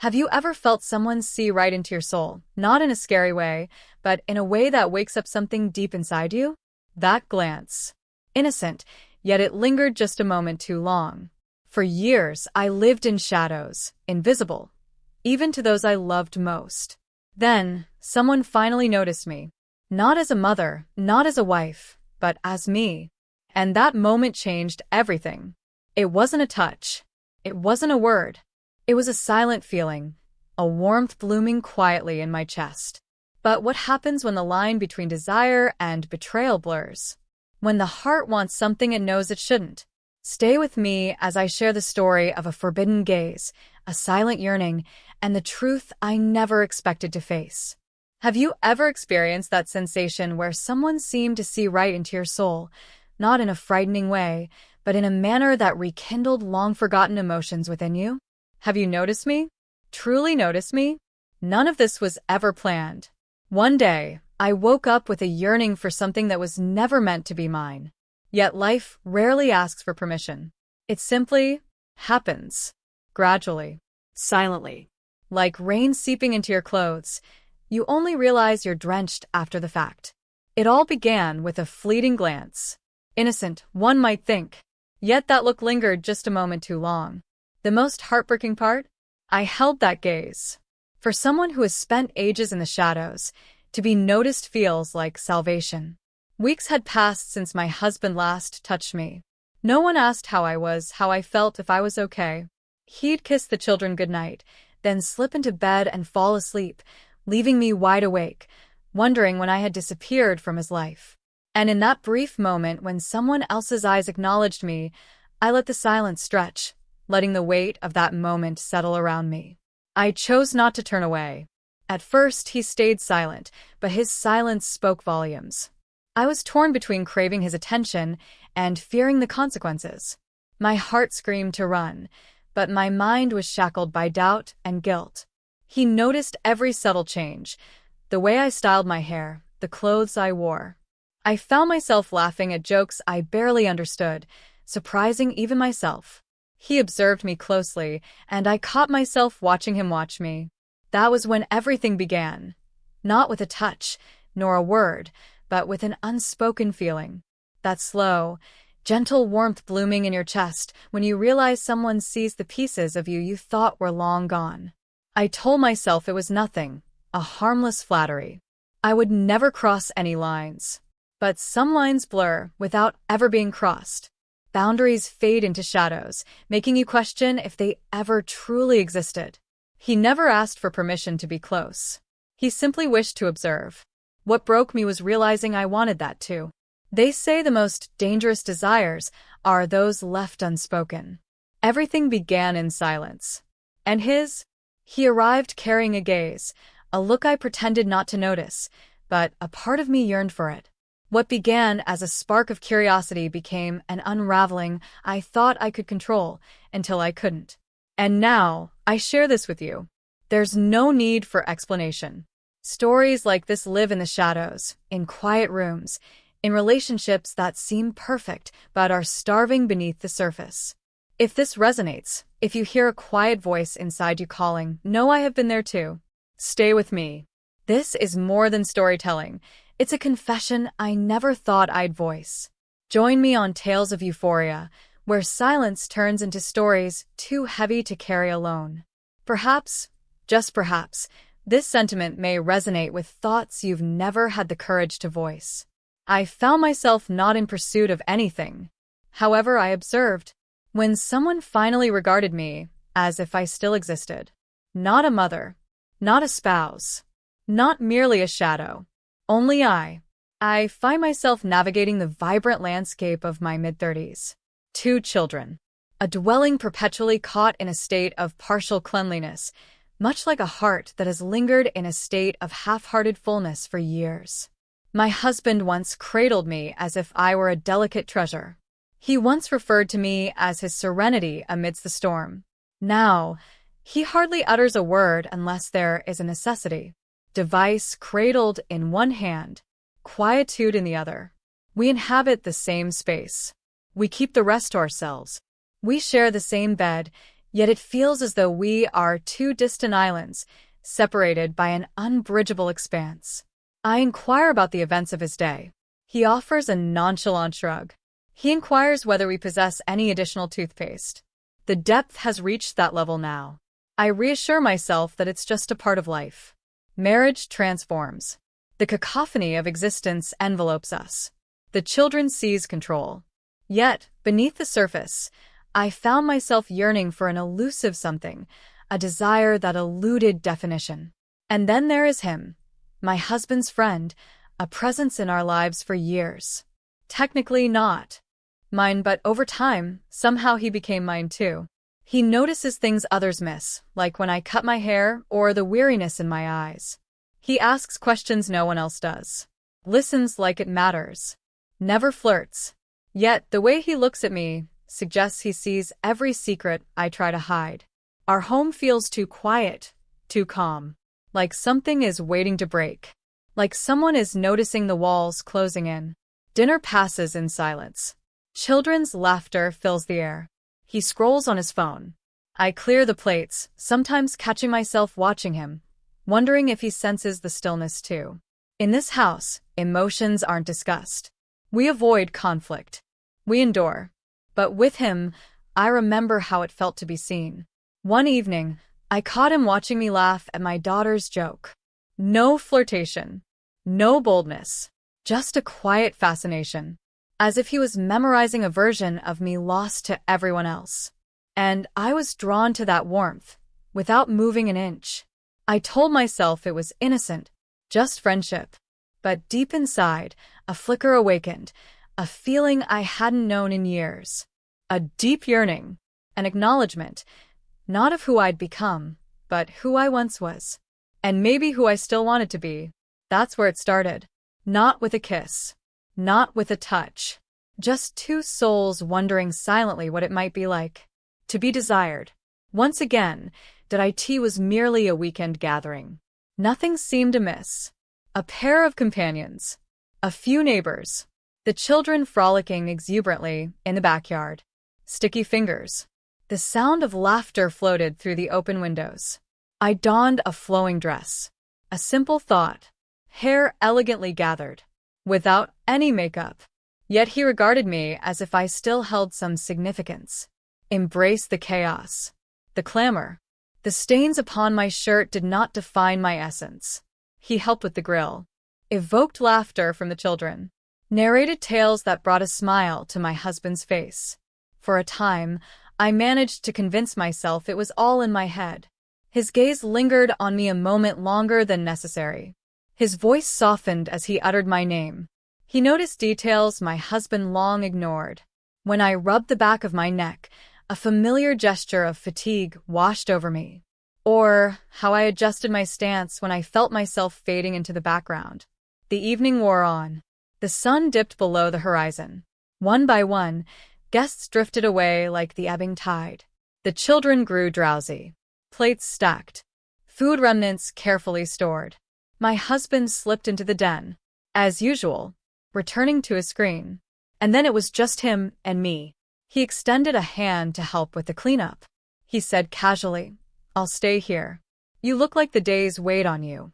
Have you ever felt someone see right into your soul, not in a scary way, but in a way that wakes up something deep inside you? That glance. Innocent, yet it lingered just a moment too long. For years, I lived in shadows, invisible, even to those I loved most. Then, someone finally noticed me. Not as a mother, not as a wife, but as me. And that moment changed everything. It wasn't a touch. It wasn't a word. It was a silent feeling, a warmth blooming quietly in my chest. But what happens when the line between desire and betrayal blurs? When the heart wants something it knows it shouldn't? Stay with me as I share the story of a forbidden gaze, a silent yearning, and the truth I never expected to face. Have you ever experienced that sensation where someone seemed to see right into your soul, not in a frightening way, but in a manner that rekindled long-forgotten emotions within you? Have you noticed me? Truly noticed me? None of this was ever planned. One day, I woke up with a yearning for something that was never meant to be mine. Yet life rarely asks for permission. It simply happens. Gradually. Silently. Like rain seeping into your clothes. You only realize you're drenched after the fact. It all began with a fleeting glance. Innocent, one might think. Yet that look lingered just a moment too long. The most heartbreaking part? I held that gaze. For someone who has spent ages in the shadows, to be noticed feels like salvation. Weeks had passed since my husband last touched me. No one asked how I was, how I felt, if I was okay. He'd kiss the children goodnight, then slip into bed and fall asleep, leaving me wide awake, wondering when I had disappeared from his life. And in that brief moment when someone else's eyes acknowledged me, I let the silence stretch, letting the weight of that moment settle around me. I chose not to turn away. At first, he stayed silent, but his silence spoke volumes. I was torn between craving his attention and fearing the consequences. My heart screamed to run, but my mind was shackled by doubt and guilt. He noticed every subtle change, the way I styled my hair, the clothes I wore. I found myself laughing at jokes I barely understood, surprising even myself. He observed me closely, and I caught myself watching him watch me. That was when everything began. Not with a touch, nor a word, but with an unspoken feeling. That slow, gentle warmth blooming in your chest when you realize someone sees the pieces of you you thought were long gone. I told myself it was nothing, a harmless flattery. I would never cross any lines. But some lines blur without ever being crossed. Boundaries fade into shadows, making you question if they ever truly existed. He never asked for permission to be close. He simply wished to observe. What broke me was realizing I wanted that too. They say the most dangerous desires are those left unspoken. Everything began in silence. And his? He arrived carrying a gaze, a look I pretended not to notice, but a part of me yearned for it. What began as a spark of curiosity became an unraveling I thought I could control until I couldn't. And now, I share this with you. There's no need for explanation. Stories like this live in the shadows, in quiet rooms, in relationships that seem perfect but are starving beneath the surface. If this resonates, if you hear a quiet voice inside you calling, know I have been there too. Stay with me. This is more than storytelling. It's a confession I never thought I'd voice. Join me on Tales of Euphoria, where silence turns into stories too heavy to carry alone. Perhaps, just perhaps, this sentiment may resonate with thoughts you've never had the courage to voice. I found myself not in pursuit of anything. However, I observed, when someone finally regarded me as if I still existed. Not a mother, not a spouse, not merely a shadow. Only I find myself navigating the vibrant landscape of my mid-30s. 2 children. A dwelling perpetually caught in a state of partial cleanliness, much like a heart that has lingered in a state of half-hearted fullness for years. My husband once cradled me as if I were a delicate treasure. He once referred to me as his serenity amidst the storm. Now, he hardly utters a word unless there is a necessity. Device cradled in one hand, quietude in the other. We inhabit the same space. We keep the rest to ourselves. We share the same bed, Yet it feels as though we are two distant islands, separated by an unbridgeable expanse. I inquire about the events of his day. He offers a nonchalant shrug. He inquires whether we possess any additional toothpaste. The depth has reached that level now. I reassure myself that it's just a part of life. Marriage transforms. The cacophony of existence envelopes us. The children seize control. Yet, beneath the surface, I found myself yearning for an elusive something, a desire that eluded definition. And then there is him, my husband's friend, a presence in our lives for years. Technically not mine, but over time, somehow he became mine too. He notices things others miss, like when I cut my hair or the weariness in my eyes. He asks questions no one else does. Listens like it matters. Never flirts. Yet, the way he looks at me suggests he sees every secret I try to hide. Our home feels too quiet, too calm. Like something is waiting to break. Like someone is noticing the walls closing in. Dinner passes in silence. Children's laughter fills the air. He scrolls on his phone. I clear the plates, sometimes catching myself watching him, wondering if he senses the stillness too. In this house, emotions aren't discussed. We avoid conflict. We endure. But with him, I remember how it felt to be seen. One evening, I caught him watching me laugh at my daughter's joke. No flirtation. No boldness. Just a quiet fascination. As if he was memorizing a version of me lost to everyone else. And I was drawn to that warmth, without moving an inch. I told myself it was innocent, just friendship. But deep inside, a flicker awakened, a feeling I hadn't known in years. A deep yearning, an acknowledgement, not of who I'd become, but who I once was. And maybe who I still wanted to be. That's where it started. Not with a kiss. Not with a touch. Just two souls wondering silently what it might be like. To be desired. Once again, IT was merely a weekend gathering. Nothing seemed amiss. A pair of companions. A few neighbors. The children frolicking exuberantly in the backyard. Sticky fingers. The sound of laughter floated through the open windows. I donned a flowing dress. A simple thought. Hair elegantly gathered. Without any makeup. Yet he regarded me as if I still held some significance. Embrace the chaos. The clamor. The stains upon my shirt did not define my essence. He helped with the grill. Evoked laughter from the children. Narrated tales that brought a smile to my husband's face. For a time, I managed to convince myself it was all in my head. His gaze lingered on me a moment longer than necessary. His voice softened as he uttered my name. He noticed details my husband long ignored. When I rubbed the back of my neck, a familiar gesture of fatigue washed over me. Or how I adjusted my stance when I felt myself fading into the background. The evening wore on. The sun dipped below the horizon. One by one, guests drifted away like the ebbing tide. The children grew drowsy. Plates stacked. Food remnants carefully stored. My husband slipped into the den. As usual, returning to his screen. And then it was just him and me. He extended a hand to help with the cleanup. He said casually, "I'll stay here. You look like the days weighed on you."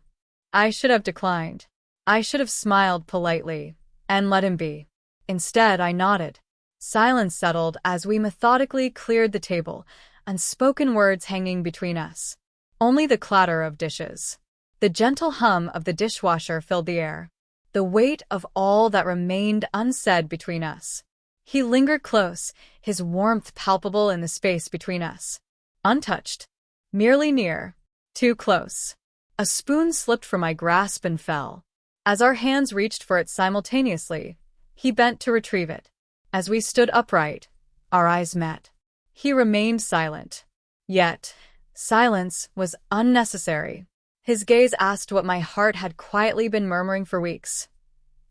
I should have declined. I should have smiled politely and let him be. Instead, I nodded. Silence settled as we methodically cleared the table, unspoken words hanging between us. Only the clatter of dishes. The gentle hum of the dishwasher filled the air. The weight of all that remained unsaid between us. He lingered close, his warmth palpable in the space between us. Untouched. Merely near. Too close. A spoon slipped from my grasp and fell. As our hands reached for it simultaneously, he bent to retrieve it. As we stood upright, our eyes met. He remained silent. Yet, silence was unnecessary. His gaze asked what my heart had quietly been murmuring for weeks.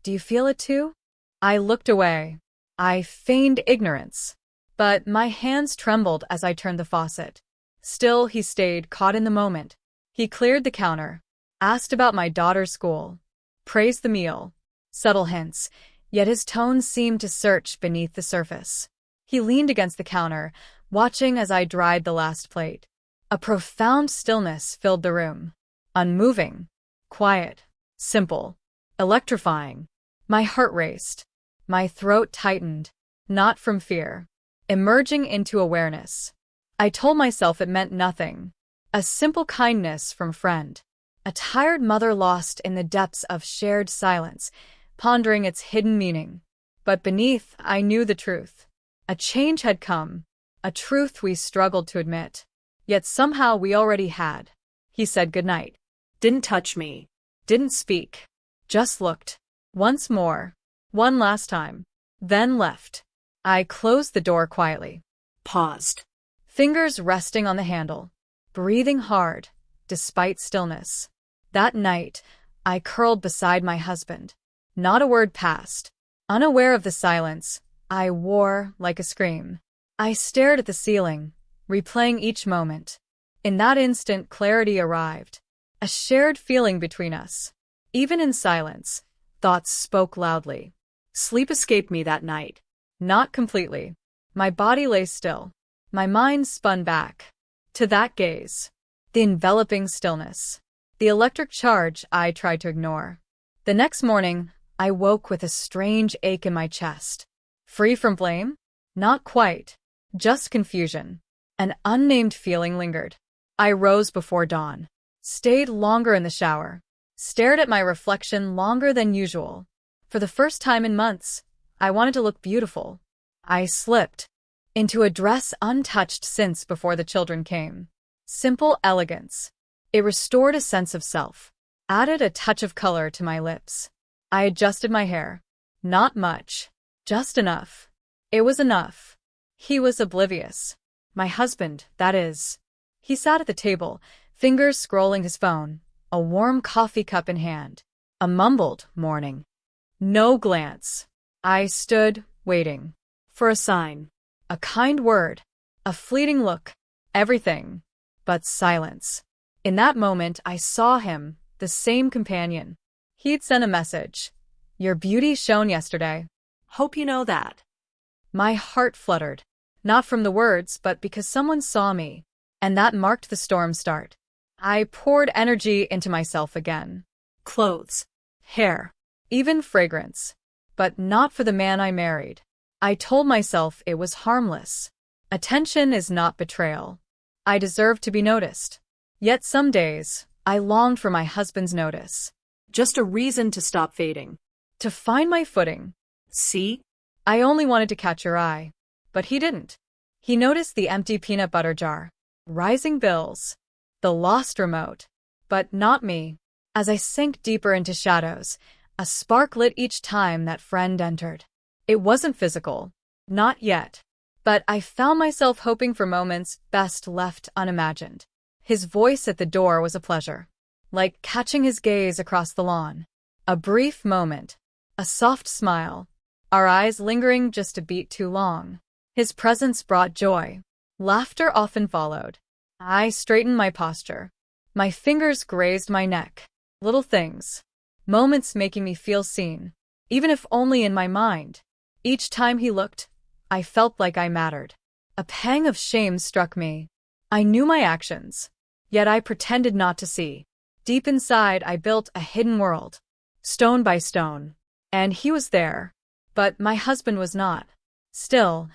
"Do you feel it too?" I looked away. I feigned ignorance. But my hands trembled as I turned the faucet. Still, he stayed, caught in the moment. He cleared the counter, asked about my daughter's school, praised the meal. Subtle hints, yet his tone seemed to search beneath the surface. He leaned against the counter, watching as I dried the last plate. A profound stillness filled the room. Unmoving, quiet, simple, electrifying. My heart raced. My throat tightened, not from fear, emerging into awareness. I told myself it meant nothing. A simple kindness from friend. A tired mother lost in the depths of shared silence, pondering its hidden meaning. But beneath, I knew the truth. A change had come, a truth we struggled to admit. Yet somehow we already had. He said goodnight. Didn't touch me. Didn't speak. Just looked. Once more. One last time. Then left. I closed the door quietly. Paused. Fingers resting on the handle. Breathing hard, despite stillness. That night, I curled beside my husband. Not a word passed. Unaware of the silence, I wore like a scream. I stared at the ceiling, replaying each moment. In that instant, clarity arrived. A shared feeling between us. Even in silence, thoughts spoke loudly. Sleep escaped me that night. Not completely. My body lay still. My mind spun back. To that gaze. The enveloping stillness. The electric charge I tried to ignore. The next morning, I woke with a strange ache in my chest. Free from blame? Not quite. Just confusion. An unnamed feeling lingered. I rose before dawn. Stayed longer in the shower. Stared at my reflection longer than usual. For the first time in months, I wanted to look beautiful. I slipped into a dress untouched since before the children came. Simple elegance. It restored a sense of self. Added a touch of color to my lips. I adjusted my hair. Not much. Just enough. It was enough. He was oblivious. My husband, that is. He sat at the table, fingers scrolling his phone, a warm coffee cup in hand. A mumbled morning. No glance. I stood, waiting. For a sign. A kind word. A fleeting look. Everything. But silence. In that moment, I saw him, the same companion. He'd sent a message. Your beauty shone yesterday. Hope you know that. My heart fluttered. Not from the words, but because someone saw me. And that marked the storm start. I poured energy into myself again. Clothes. Hair. Even fragrance. But not for the man I married. I told myself it was harmless. Attention is not betrayal. I deserve to be noticed. Yet some days, I longed for my husband's notice. Just a reason to stop fading. To find my footing. See? I only wanted to catch your eye. But he didn't. He noticed the empty peanut butter jar. Rising bills. The lost remote. But not me. As I sank deeper into shadows, a spark lit each time that friend entered. It wasn't physical. Not yet. But I found myself hoping for moments best left unimagined. His voice at the door was a pleasure. Like catching his gaze across the lawn. A brief moment. A soft smile. Our eyes lingering just a beat too long. His presence brought joy. Laughter often followed. I straightened my posture. My fingers grazed my neck. Little things. Moments making me feel seen. Even if only in my mind. Each time he looked, I felt like I mattered. A pang of shame struck me. I knew my actions. Yet I pretended not to see. Deep inside, I built a hidden world. Stone by stone. And he was there. But my husband was not. Still,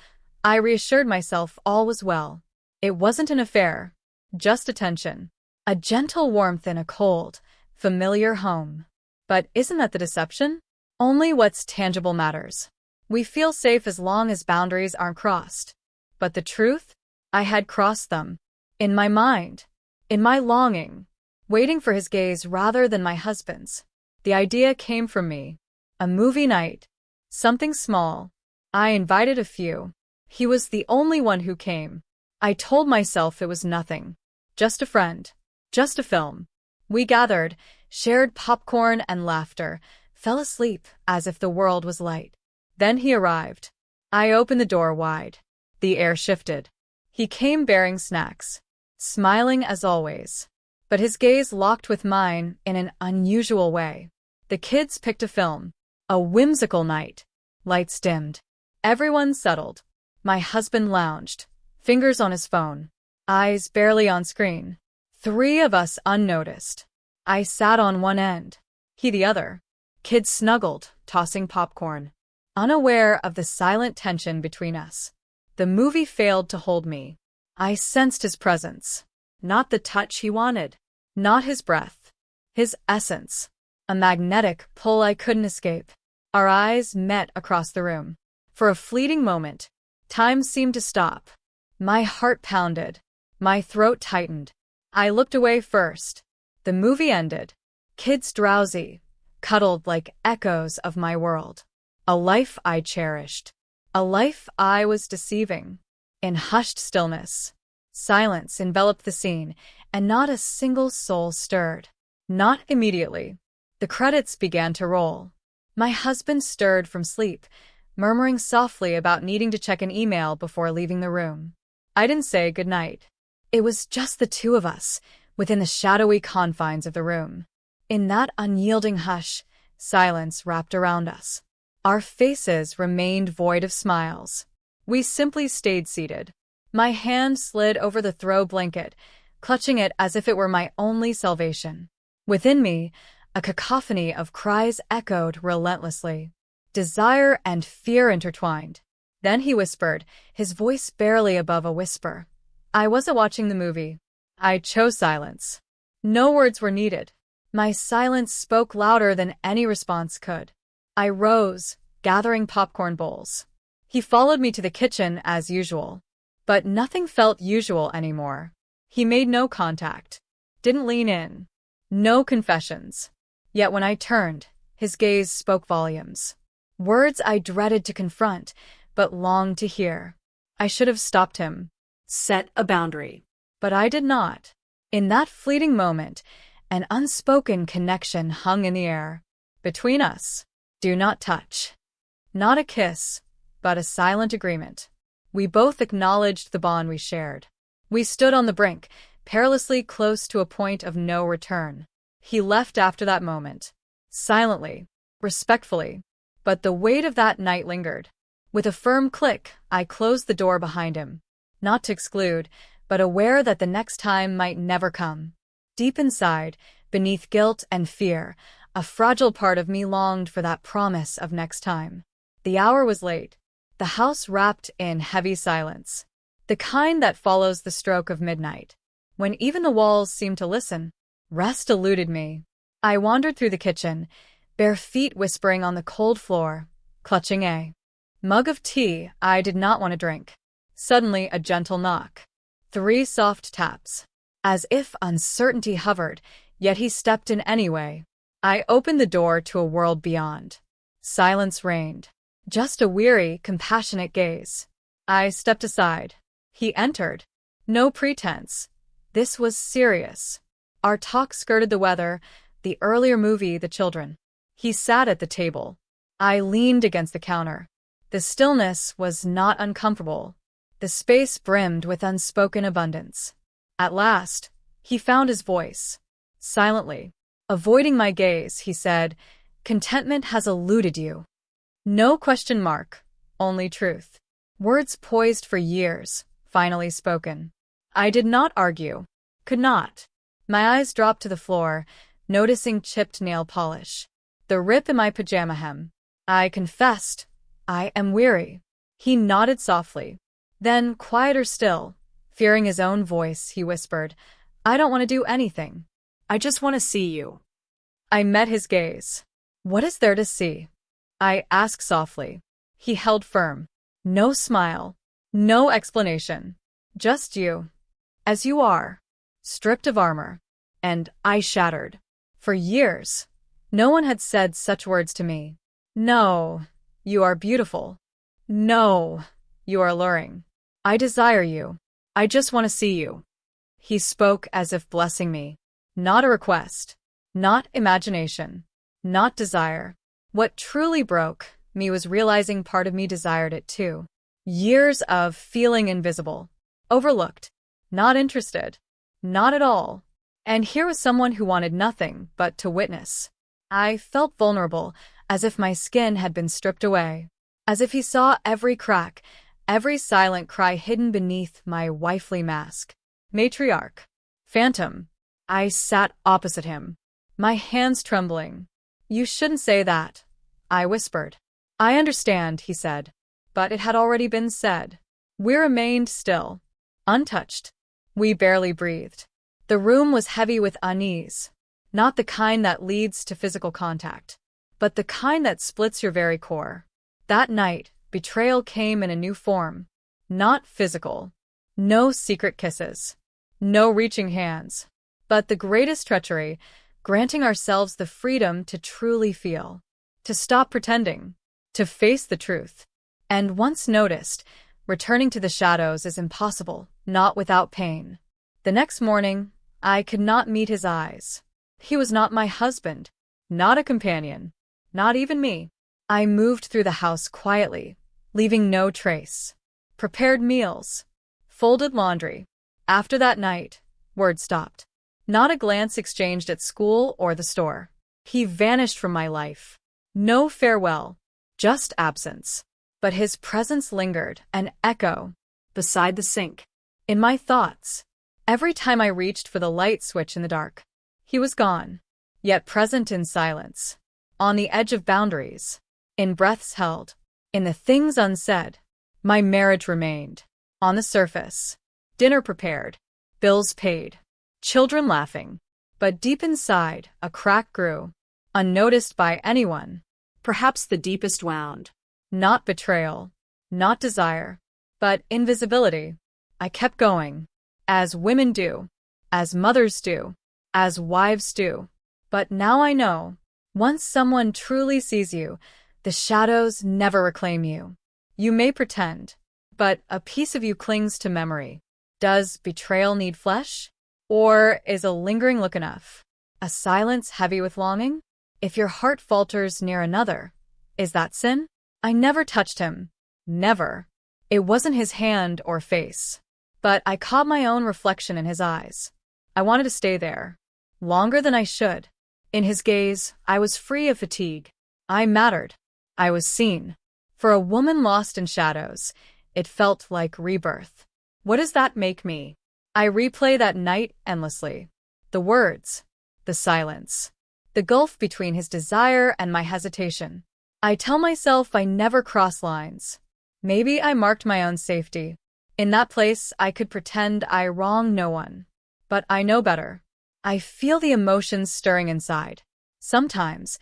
I reassured myself all was well. It wasn't an affair. Just attention. A gentle warmth in a cold, familiar home. But isn't that the deception? Only what's tangible matters. We feel safe as long as boundaries aren't crossed. But the truth? I had crossed them. In my mind. In my longing. Waiting for his gaze rather than my husband's. The idea came from me. A movie night. Something small. I invited a few. He was the only one who came. I told myself it was nothing. Just a friend. Just a film. We gathered, shared popcorn and laughter, fell asleep as if the world was light. Then he arrived. I opened the door wide. The air shifted. He came bearing snacks. Smiling as always. But his gaze locked with mine in an unusual way. The kids picked a film. A whimsical night. Lights dimmed. Everyone settled. My husband lounged. Fingers on his phone. Eyes barely on screen. Three of us unnoticed. I sat on one end. He the other. Kids snuggled, tossing popcorn. Unaware of the silent tension between us. The movie failed to hold me. I sensed his presence. Not the touch he wanted. Not his breath. His essence. A magnetic pull I couldn't escape. Our eyes met across the room. For a fleeting moment, time seemed to stop. My heart pounded. My throat tightened. I looked away first. The movie ended. Kids drowsy, cuddled like echoes of my world. A life I cherished. A life I was deceiving. In hushed stillness, silence enveloped the scene, and not a single soul stirred. Not immediately. The credits began to roll. My husband stirred from sleep, murmuring softly about needing to check an email before leaving the room. I didn't say goodnight. It was just the two of us, within the shadowy confines of the room. In that unyielding hush, silence wrapped around us. Our faces remained void of smiles. We simply stayed seated. My hand slid over the throw blanket, clutching it as if it were my only salvation. Within me, a cacophony of cries echoed relentlessly. Desire and fear intertwined. Then he whispered, his voice barely above a whisper. I wasn't watching the movie. I chose silence. No words were needed. My silence spoke louder than any response could. I rose, gathering popcorn bowls. He followed me to the kitchen as usual. But nothing felt usual anymore. He made no contact. Didn't lean in. No confessions. Yet when I turned, his gaze spoke volumes. Words I dreaded to confront, but longed to hear. I should have stopped him. Set a boundary. But I did not. In that fleeting moment, an unspoken connection hung in the air. Between us. Do not touch. Not a kiss, but a silent agreement. We both acknowledged the bond we shared. We stood on the brink, perilously close to a point of no return. He left after that moment. Silently, respectfully. But the weight of that night lingered. With a firm click, I closed the door behind him. Not to exclude, but aware that the next time might never come. Deep inside, beneath guilt and fear, a fragile part of me longed for that promise of next time. The hour was late. The house wrapped in heavy silence. The kind that follows the stroke of midnight. When even the walls seemed to listen, rest eluded me. I wandered through the kitchen, bare feet whispering on the cold floor, clutching a mug of tea I did not want to drink. Suddenly, a gentle knock. 3 soft taps. As if uncertainty hovered, yet he stepped in anyway. I opened the door to a world beyond. Silence reigned. Just a weary, compassionate gaze. I stepped aside. He entered. No pretense. This was serious. Our talk skirted the weather, the earlier movie, the children. He sat at the table. I leaned against the counter. The stillness was not uncomfortable. The space brimmed with unspoken abundance. At last, he found his voice. Silently, avoiding my gaze, he said, "Contentment has eluded you." No question mark, only truth. Words poised for years, finally spoken. I did not argue. Could not. My eyes dropped to the floor, noticing chipped nail polish. The rip in my pajama hem. I confessed, I am weary. He nodded softly. Then, quieter still, fearing his own voice, he whispered, I don't want to do anything. I just want to see you. I met his gaze. What is there to see? I asked softly. He held firm. No smile. No explanation. Just you. As you are. Stripped of armor. And I shattered. For years, no one had said such words to me. No, you are beautiful. No, you are alluring. I desire you. I just want to see you. He spoke as if blessing me. Not a request. Not imagination. Not desire. What truly broke me was realizing part of me desired it too. Years of feeling invisible. Overlooked. Not interested. Not at all. And here was someone who wanted nothing but to witness. I felt vulnerable, as if my skin had been stripped away. As if he saw every crack, every silent cry hidden beneath my wifely mask. Matriarch. Phantom. I sat opposite him, my hands trembling. You shouldn't say that, I whispered. I understand, he said, but it had already been said. We remained still, untouched. We barely breathed. The room was heavy with unease, not the kind that leads to physical contact, but the kind that splits your very core. That night, betrayal came in a new form. Not physical. No secret kisses. No reaching hands. But the greatest treachery, granting ourselves the freedom to truly feel. To stop pretending. To face the truth. And once noticed, returning to the shadows is impossible, not without pain. The next morning, I could not meet his eyes. He was not my husband, not a companion, not even me. I moved through the house quietly, leaving no trace. Prepared meals. Folded laundry. After that night, word stopped. Not a glance exchanged at school or the store. He vanished from my life. No farewell, just absence. But his presence lingered, an echo, beside the sink. In my thoughts. Every time I reached for the light switch in the dark. He was gone, yet present in silence. On the edge of boundaries. In breaths held. In the things unsaid. My marriage remained. On the surface. Dinner prepared. Bills paid. Children laughing. But deep inside, a crack grew. Unnoticed by anyone. Perhaps the deepest wound. Not betrayal. Not desire. But invisibility. I kept going. As women do. As mothers do. As wives do. But now I know. Once someone truly sees you, the shadows never reclaim you. You may pretend, but a piece of you clings to memory. Does betrayal need flesh? Or is a lingering look enough? A silence heavy with longing? If your heart falters near another, is that sin? I never touched him. Never. It wasn't his hand or face. But I caught my own reflection in his eyes. I wanted to stay there. Longer than I should. In his gaze, I was free of fatigue. I mattered. I was seen. For a woman lost in shadows, it felt like rebirth. What does that make me? I replay that night endlessly. The words. The silence. The gulf between his desire and my hesitation. I tell myself I never cross lines. Maybe I marked my own safety. In that place, I could pretend I wronged no one. But I know better. I feel the emotions stirring inside. Sometimes,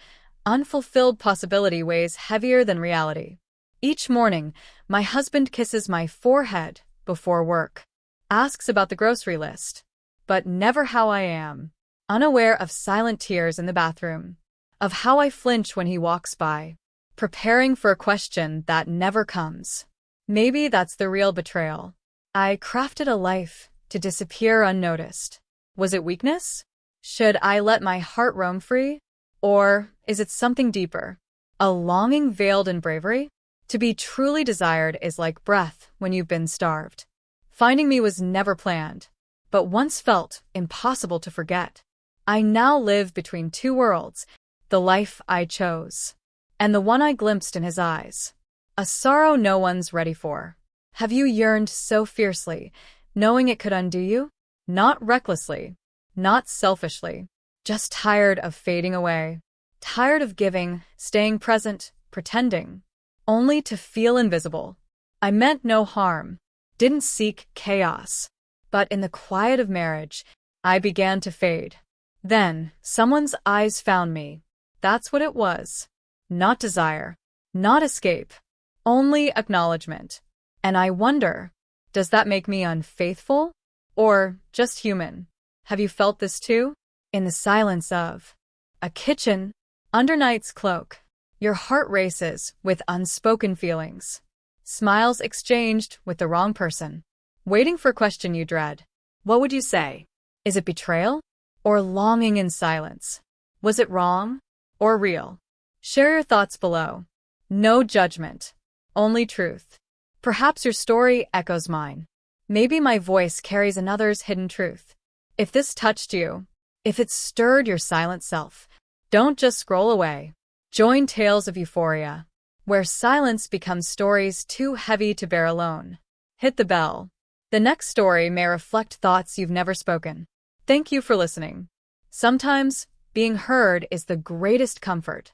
unfulfilled possibility weighs heavier than reality. Each morning, my husband kisses my forehead before work. Asks about the grocery list. But never how I am. Unaware of silent tears in the bathroom. Of how I flinch when he walks by. Preparing for a question that never comes. Maybe that's the real betrayal. I crafted a life to disappear unnoticed. Was it weakness? Should I let my heart roam free? Or is it something deeper? A longing veiled in bravery? To be truly desired is like breath when you've been starved. Finding me was never planned, but once felt impossible to forget. I now live between two worlds, the life I chose, and the one I glimpsed in his eyes. A sorrow no one's ready for. Have you yearned so fiercely, knowing it could undo you? Not recklessly, not selfishly, just tired of fading away. Tired of giving, staying present, pretending, only to feel invisible. I meant no harm, didn't seek chaos. But in the quiet of marriage, I began to fade. Then, someone's eyes found me. That's what it was. Not desire, not escape. Only acknowledgement. And I wonder, does that make me unfaithful? Or just human? Have you felt this too? In the silence of a kitchen, under night's cloak, your heart races with unspoken feelings. Smiles exchanged with the wrong person. Waiting for a question you dread. What would you say? Is it betrayal? Or longing in silence? Was it wrong? Or real? Share your thoughts below. No judgment. Only truth. Perhaps your story echoes mine. Maybe my voice carries another's hidden truth. If this touched you, if it stirred your silent self, don't just scroll away. Join Tales of Euphoria. where silence becomes stories too heavy to bear alone. Hit the bell. The next story may reflect thoughts you've never spoken. Thank you for listening. Sometimes, being heard is the greatest comfort.